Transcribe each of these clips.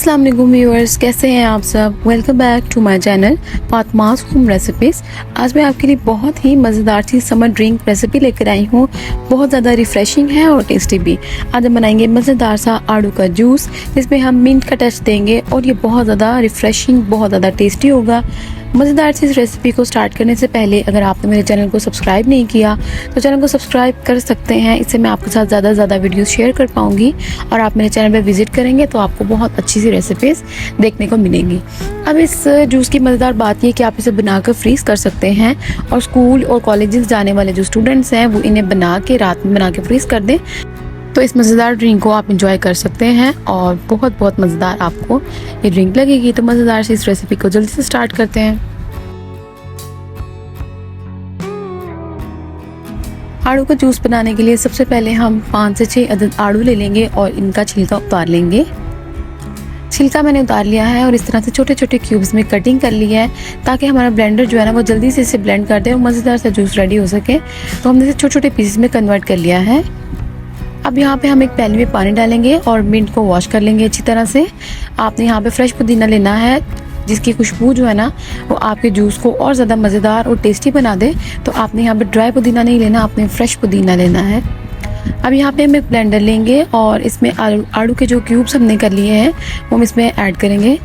अस्सलाम वालेकुम व्यूअर्स, कैसे हैं आप सब। Welcome back to my channel Fatima's home recipes. आज मैं आपके लिए बहुत ही मज़ेदार सी समर ड्रिंक रेसिपी लेकर आई हूँ। बहुत ज़्यादा रिफ़्रेशिंग है और टेस्टी भी। आज हम बनाएंगे मज़ेदार सा आड़ू का जूस, जिसमें हम मिंट का टच देंगे और ये बहुत ज़्यादा रिफ़्रेशिंग, बहुत ज़्यादा टेस्टी होगा। मज़ेदार सी इस रेसिपी को स्टार्ट करने से पहले अगर आपने मेरे चैनल को सब्सक्राइब नहीं किया तो चैनल को सब्सक्राइब कर सकते हैं। इससे मैं आपके साथ ज़्यादा से ज़्यादा वीडियोस शेयर कर पाऊँगी और आप मेरे चैनल पर विजिट करेंगे तो आपको बहुत अच्छी सी रेसिपीज़ देखने को मिलेंगी। अब इस जूस की मज़ेदार बात ये कि आप इसे बनाकर फ्रीज़ कर सकते हैं और स्कूल और कॉलेजेस जाने वाले जो स्टूडेंट्स हैं वो इन्हें बना के रात में बना के फ्रीज़ कर दें तो इस मज़ेदार ड्रिंक को आप इंजॉय कर सकते हैं और बहुत बहुत मज़ेदार आपको ये ड्रिंक लगेगी। तो मज़ेदार से इस रेसिपी को जल्दी से स्टार्ट करते हैं। आड़ू का जूस बनाने के लिए सबसे पहले हम 5 से 6 अदद आड़ू ले लेंगे और इनका छिलका उतार लेंगे। छिलका मैंने उतार लिया है और इस तरह से छोटे छोटे क्यूब्स में कटिंग कर ली है ताकि हमारा ब्लेंडर जो है ना वो जल्दी से इसे ब्लेंड कर दे और मज़ेदार सा जूस रेडी हो सके। तो हमने इसे छोटे छोटे पीसेस में कन्वर्ट कर लिया है। अब यहाँ पे हम एक पैन में पानी डालेंगे और मिंट को वॉश कर लेंगे अच्छी तरह से। आपने यहाँ पे फ्रेश पुदीना लेना है जिसकी खुशबू जो है ना वो आपके जूस को और ज़्यादा मज़ेदार और टेस्टी बना दे। तो आपने यहाँ पे ड्राई पुदीना नहीं लेना, आपने फ्रेश पुदीना लेना है। अब यहाँ पे हम एक ब्लेंडर लेंगे और इसमें आड़ू के जो क्यूब्स हमने कर लिए हैं वो हम इसमें ऐड करेंगे।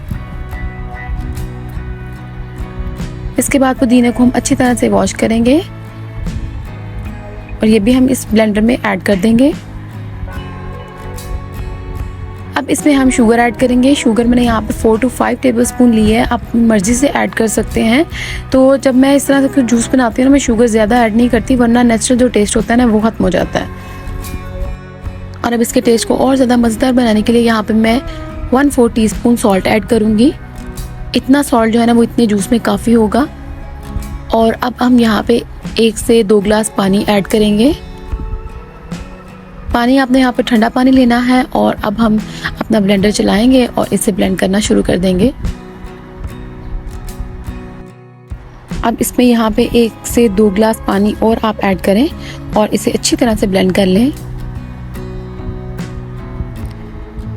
इसके बाद पुदीने को हम अच्छी तरह से वॉश करेंगे और ये भी हम इस ब्लेंडर में ऐड कर देंगे। अब इसमें हम शुगर ऐड करेंगे। शुगर मैंने यहाँ पे 4 to 5 टेबलस्पून ली है, आप मर्जी से ऐड कर सकते हैं। तो जब मैं इस तरह से जूस बनाती हूँ ना मैं शुगर ज़्यादा ऐड नहीं करती वरना नेचुरल जो टेस्ट होता है ना वो खत्म हो जाता है। और अब इसके टेस्ट को और ज़्यादा मज़ेदार बनाने के लिए यहाँ पे मैं 1/4 टीस्पून सॉल्ट ऐड करूँगी। इतना सॉल्ट जो है ना वो इतने जूस में काफ़ी होगा। और अब हम यहाँ पे 1 से 2 गिलास पानी ऐड करेंगे। पानी आपने यहाँ पे ठंडा पानी लेना है और अब हम अपना ब्लेंडर चलाएंगे और इसे ब्लेंड करना शुरू कर देंगे। अब इसमें यहाँ पे 1 से 2 गिलास पानी और आप ऐड करें और इसे अच्छी तरह से ब्लेंड कर लें।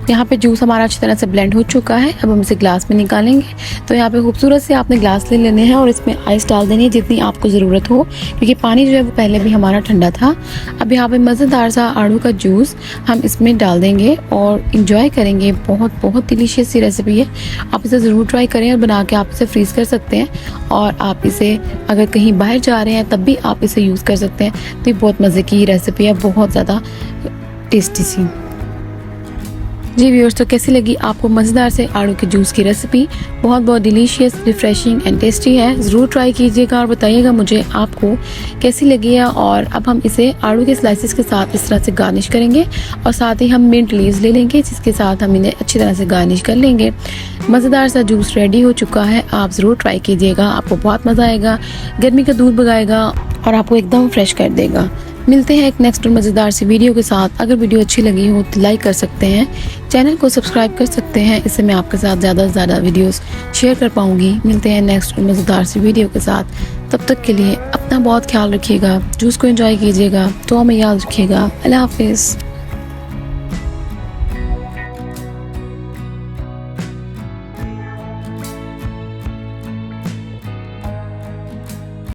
यहाँ पे जूस हमारा अच्छी तरह से ब्लेंड हो चुका है। अब हम इसे ग्लास में निकालेंगे। तो यहाँ पे खूबसूरत से आपने ग्लास ले लेने हैं और इसमें आइस डाल देनी है जितनी आपको ज़रूरत हो, क्योंकि पानी जो है वो पहले भी हमारा ठंडा था। अब यहाँ पे मज़ेदार सा आड़ू का जूस हम इसमें डाल देंगे और इंजॉय करेंगे। बहुत बहुत डिलीशियस सी रेसिपी है, आप इसे ज़रूर ट्राई करें और बना के आप इसे फ्रीज़ कर सकते हैं और आप इसे अगर कहीं बाहर जा रहे हैं तब भी आप इसे यूज़ कर सकते हैं। तो ये बहुत मज़े की रेसिपी है, बहुत ज़्यादा टेस्टी सी। जी व्यूअर्स, तो कैसी लगी आपको मज़ेदार से आड़ू के जूस की रेसिपी। बहुत बहुत डिलीशियस, रिफ्रेशिंग एंड टेस्टी है। ज़रूर ट्राई कीजिएगा और बताइएगा मुझे आपको कैसी लगी है। और अब हम इसे आड़ू के स्लाइसेस के साथ इस तरह से गार्निश करेंगे और साथ ही हम मिंट लीव्स ले लेंगे जिसके साथ हम इन्हें अच्छी तरह से गार्निश कर लेंगे। मज़ेदार सा जूस रेडी हो चुका है, आप ज़रूर ट्राई कीजिएगा, आपको बहुत मज़ा आएगा। गर्मी का दूध भगाएगा और आपको एकदम फ्रेश कर देगा। मिलते हैं एक नेक्स्ट और मज़ेदार सी वीडियो के साथ। अगर वीडियो अच्छी लगी हो तो लाइक कर सकते हैं, चैनल को सब्सक्राइब कर सकते हैं, इससे मैं आपके साथ ज़्यादा से ज़्यादा वीडियोस शेयर कर पाऊँगी। मिलते हैं नेक्स्ट और मज़ेदार सी वीडियो के साथ। तब तक के लिए अपना बहुत ख्याल रखिएगा, जूस को एंजॉय कीजिएगा, तो हमें याद रखिएगा। अल्लाह हाफिज़।